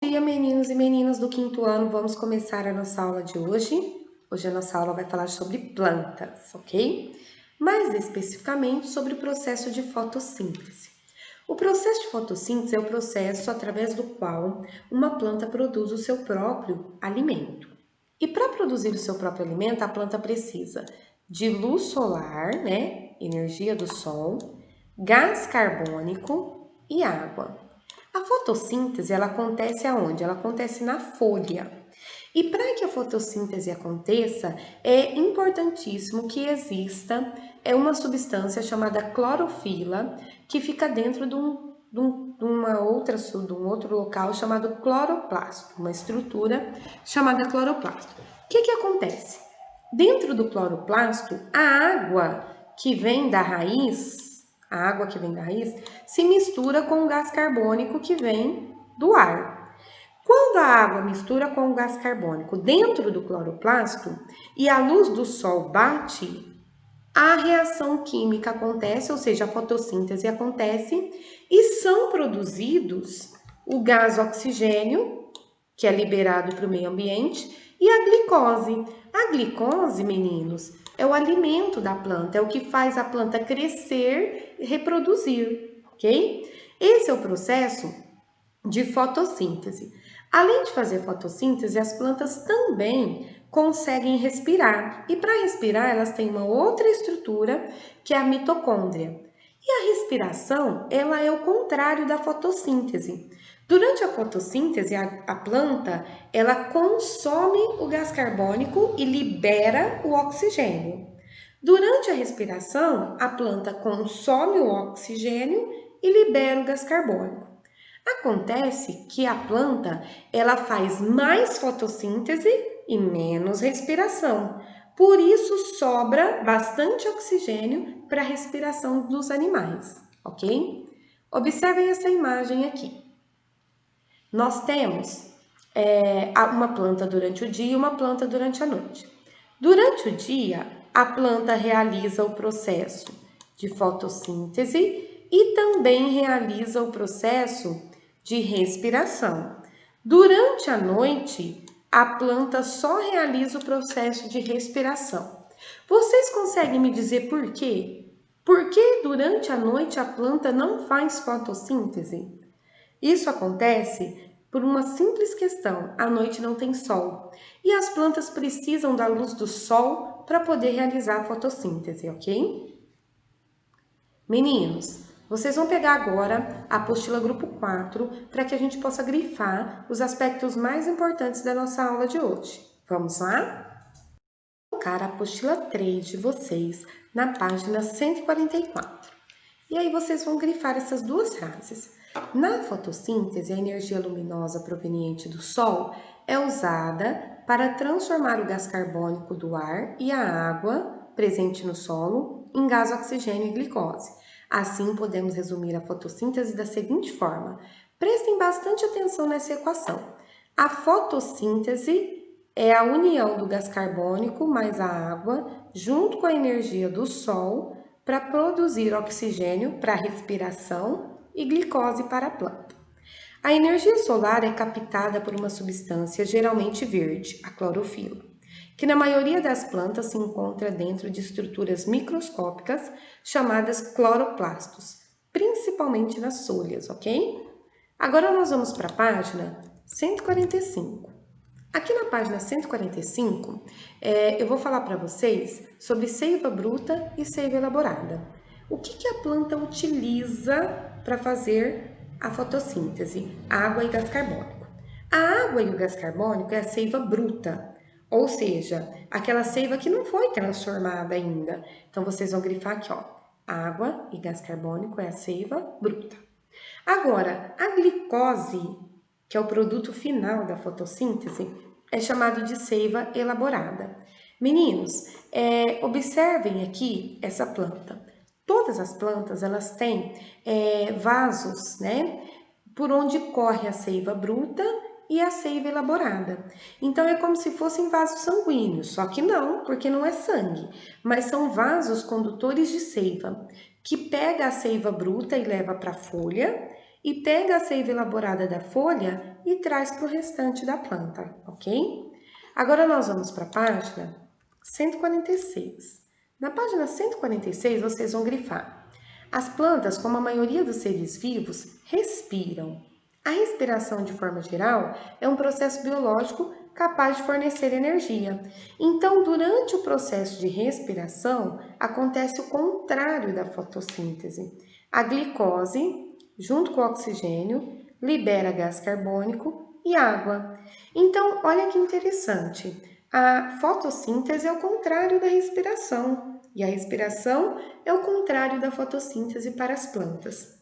Bom dia, meninos e meninas do quinto ano. Vamos começar a nossa aula de hoje. Hoje a nossa aula vai falar sobre plantas, ok? Mais especificamente sobre o processo de fotossíntese. O processo de fotossíntese é o processo através do qual uma planta produz o seu próprio alimento. E para produzir o seu próprio alimento, a planta precisa de luz solar, né? Energia do sol, gás carbônico e água. A fotossíntese, ela acontece aonde? Ela acontece na folha. E para que a fotossíntese aconteça, é importantíssimo que exista uma substância chamada clorofila, que fica dentro de um outro local chamado cloroplasto, uma estrutura chamada cloroplasto. O que acontece? Dentro do cloroplasto, a água que vem da raiz, se mistura com o gás carbônico que vem do ar. Quando a água mistura com o gás carbônico dentro do cloroplasto e a luz do sol bate, a reação química acontece, ou seja, a fotossíntese acontece, e são produzidos o gás oxigênio, que é liberado para o meio ambiente, e a glicose. A glicose, meninos, é o alimento da planta, é o que faz a planta crescer e reproduzir, ok? Esse é o processo de fotossíntese. Além de fazer fotossíntese, as plantas também conseguem respirar. E para respirar, elas têm uma outra estrutura, que é a mitocôndria. E a respiração, ela é o contrário da fotossíntese. Durante a fotossíntese, a planta, ela consome o gás carbônico e libera o oxigênio. Durante a respiração, a planta consome o oxigênio e libera o gás carbônico. Acontece que a planta, ela faz mais fotossíntese e menos respiração. Por isso sobra bastante oxigênio para a respiração dos animais, ok? Observem essa imagem aqui. Nós temos uma planta durante o dia e uma planta durante a noite. Durante o dia, a planta realiza o processo de fotossíntese e também realiza o processo de respiração. Durante a noite, a planta só realiza o processo de respiração. Vocês conseguem me dizer por quê? Por que durante a noite a planta não faz fotossíntese? Isso acontece por uma simples questão: à noite não tem sol e as plantas precisam da luz do sol para poder realizar a fotossíntese, ok? Meninos, vocês vão pegar agora a apostila grupo 4 para que a gente possa grifar os aspectos mais importantes da nossa aula de hoje. Vamos lá? Vou colocar a apostila 3 de vocês na página 144. E aí vocês vão grifar essas duas frases. Na fotossíntese, a energia luminosa proveniente do Sol é usada para transformar o gás carbônico do ar e a água presente no solo em gás oxigênio e glicose. Assim, podemos resumir a fotossíntese da seguinte forma. Prestem bastante atenção nessa equação. A fotossíntese é a união do gás carbônico mais a água junto com a energia do Sol para produzir oxigênio para a respiração e glicose para a planta. A energia solar é captada por uma substância geralmente verde, a clorofila, que na maioria das plantas se encontra dentro de estruturas microscópicas chamadas cloroplastos, principalmente nas folhas, ok? Agora nós vamos para a página 145. Aqui na página 145, eu vou falar para vocês sobre seiva bruta e seiva elaborada. O que a planta utiliza para fazer a fotossíntese? Água e gás carbônico. A água e o gás carbônico é a seiva bruta, ou seja, aquela seiva que não foi transformada ainda. Então, vocês vão grifar aqui, ó, água e gás carbônico é a seiva bruta. Agora, a glicose, que é o produto final da fotossíntese, é chamado de seiva elaborada. Meninos, observem aqui essa planta. Todas as plantas, elas têm vasos, né? Por onde corre a seiva bruta e a seiva elaborada. Então, é como se fossem vasos sanguíneos, só que não, porque não é sangue, mas são vasos condutores de seiva, que pega a seiva bruta e leva para a folha, e pega a seiva elaborada da folha e traz para o restante da planta, ok? Agora nós vamos para a página 146. Na página 146, vocês vão grifar: as plantas, como a maioria dos seres vivos, respiram. A respiração, de forma geral, é um processo biológico capaz de fornecer energia. Então, durante o processo de respiração, acontece o contrário da fotossíntese. A glicose, junto com o oxigênio, libera gás carbônico e água. Então, olha que interessante. A fotossíntese é o contrário da respiração, e a respiração é o contrário da fotossíntese para as plantas.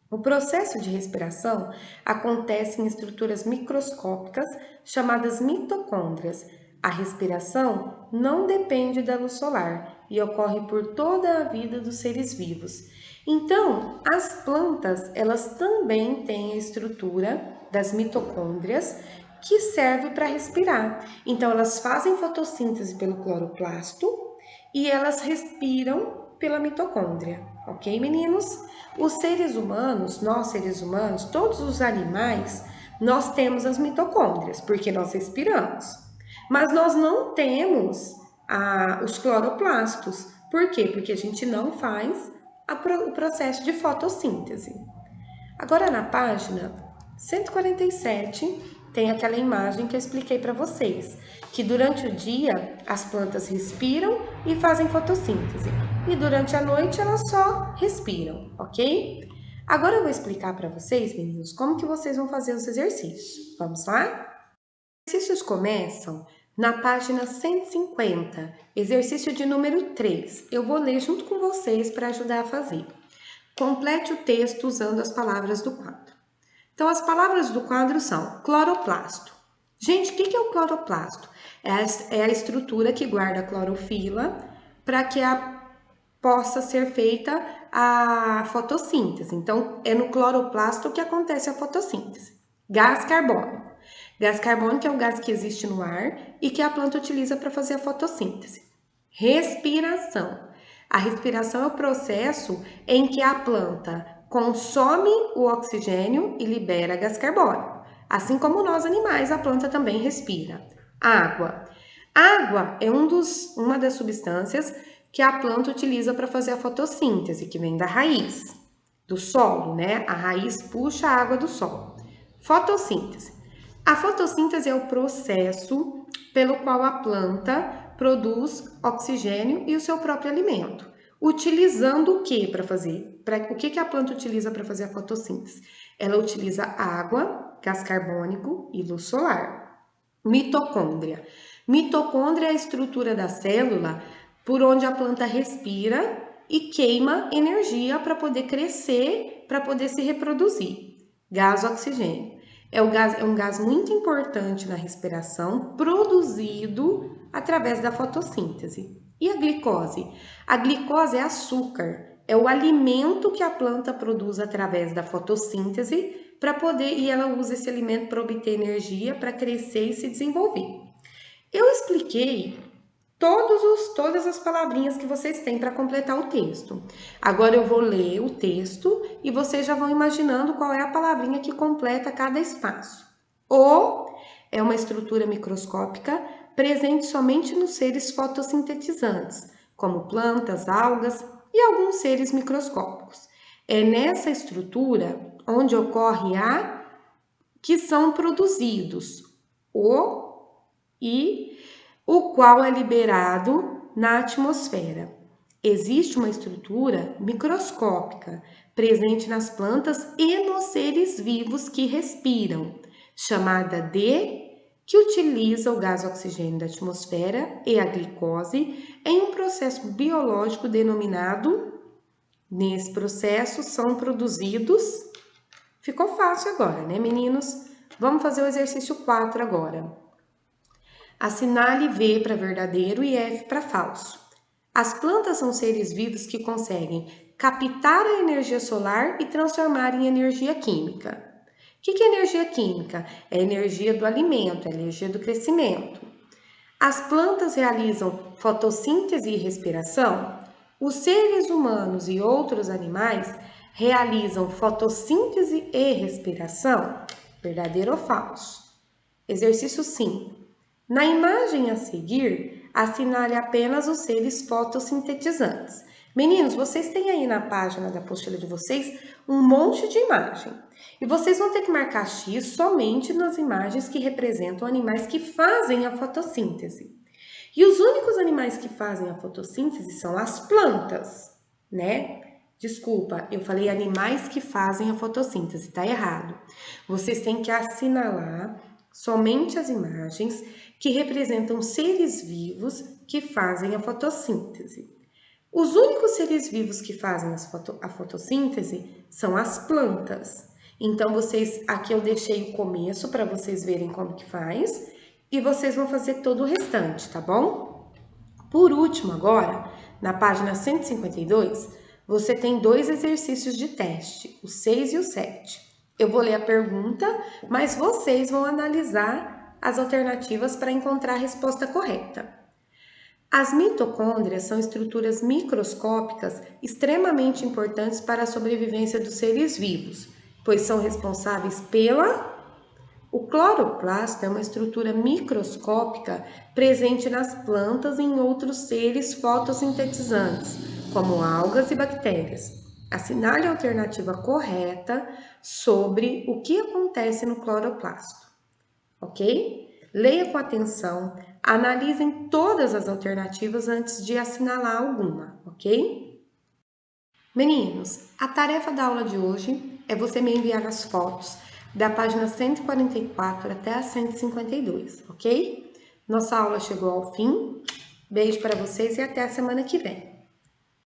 O processo de respiração acontece em estruturas microscópicas chamadas mitocôndrias. A respiração não depende da luz solar e ocorre por toda a vida dos seres vivos. Então, as plantas, elas também têm a estrutura das mitocôndrias que serve para respirar. Então, elas fazem fotossíntese pelo cloroplasto e elas respiram pela mitocôndria, ok, meninos? Os seres humanos, nós seres humanos, todos os animais, nós temos as mitocôndrias, porque nós respiramos. Mas nós não temos os cloroplastos. Por quê? Porque a gente não faz o processo de fotossíntese. Agora na página 147 tem aquela imagem que eu expliquei para vocês, que durante o dia as plantas respiram e fazem fotossíntese, e durante a noite elas só respiram, ok? Agora eu vou explicar para vocês, meninos, como que vocês vão fazer os exercícios. Vamos lá? Os exercícios começam na página 150, exercício de número 3. Eu vou ler junto com vocês para ajudar a fazer. Complete o texto usando as palavras do quadro. Então, as palavras do quadro são cloroplasto. Gente, o que é o cloroplasto? É a estrutura que guarda a clorofila para que possa ser feita a fotossíntese. Então, é no cloroplasto que acontece a fotossíntese. Gás carbônico. Gás carbônico é o gás que existe no ar e que a planta utiliza para fazer a fotossíntese. Respiração. A respiração é o processo em que a planta consome o oxigênio e libera gás carbônico. Assim como nós animais, a planta também respira. Água. Água é uma das substâncias que a planta utiliza para fazer a fotossíntese, que vem da raiz, do solo, né? A raiz puxa a água do solo. Fotossíntese. A fotossíntese é o processo pelo qual a planta produz oxigênio e o seu próprio alimento. Utilizando o que para fazer? O que a planta utiliza para fazer a fotossíntese? Ela utiliza água, gás carbônico e luz solar. Mitocôndria. Mitocôndria é a estrutura da célula por onde a planta respira e queima energia para poder crescer, para poder se reproduzir. Gás oxigênio. É um gás muito importante na respiração, produzido através da fotossíntese. E a glicose? A glicose é açúcar, é o alimento que a planta produz através da fotossíntese para poder, e ela usa esse alimento para obter energia, para crescer e se desenvolver. Eu expliquei todas as palavrinhas que vocês têm para completar o texto. Agora eu vou ler o texto e vocês já vão imaginando qual é a palavrinha que completa cada espaço. O é uma estrutura microscópica presente somente nos seres fotossintetizantes, como plantas, algas e alguns seres microscópicos. É nessa estrutura onde ocorre que são produzidos o qual é liberado na atmosfera. Existe uma estrutura microscópica presente nas plantas e nos seres vivos que respiram, chamada que utiliza o gás oxigênio da atmosfera e a glicose em um processo biológico denominado. Nesse processo são produzidos. Ficou fácil agora, né, meninos? Vamos fazer o exercício 4 agora. Assinale V para verdadeiro e F para falso. As plantas são seres vivos que conseguem captar a energia solar e transformar em energia química. O que é energia química? É a energia do alimento, é a energia do crescimento. As plantas realizam fotossíntese e respiração. Os seres humanos e outros animais realizam fotossíntese e respiração? Verdadeiro ou falso? Exercício 5. Na imagem a seguir, assinale apenas os seres fotossintetizantes. Meninos, vocês têm aí na página da apostila de vocês um monte de imagem. E vocês vão ter que marcar X somente nas imagens que representam animais que fazem a fotossíntese. E os únicos animais que fazem a fotossíntese são as plantas, né? Desculpa, eu falei animais que fazem a fotossíntese, tá errado. Vocês têm que assinalar somente as imagens que representam seres vivos que fazem a fotossíntese. Os únicos seres vivos que fazem a fotossíntese são as plantas. Então, aqui eu deixei o começo para vocês verem como que faz e vocês vão fazer todo o restante, tá bom? Por último, agora, na página 152, você tem 2 exercícios de teste, o 6 e o 7. Eu vou ler a pergunta, mas vocês vão analisar as alternativas para encontrar a resposta correta. As mitocôndrias são estruturas microscópicas extremamente importantes para a sobrevivência dos seres vivos, pois são responsáveis O cloroplasto é uma estrutura microscópica presente nas plantas e em outros seres fotossintetizantes, como algas e bactérias. Assinale a alternativa correta sobre o que acontece no cloroplasto, ok? Leia com atenção, analisem todas as alternativas antes de assinalar alguma, ok? Meninos, a tarefa da aula de hoje é você me enviar as fotos da página 144 até a 152, ok? Nossa aula chegou ao fim. Beijo para vocês e até a semana que vem.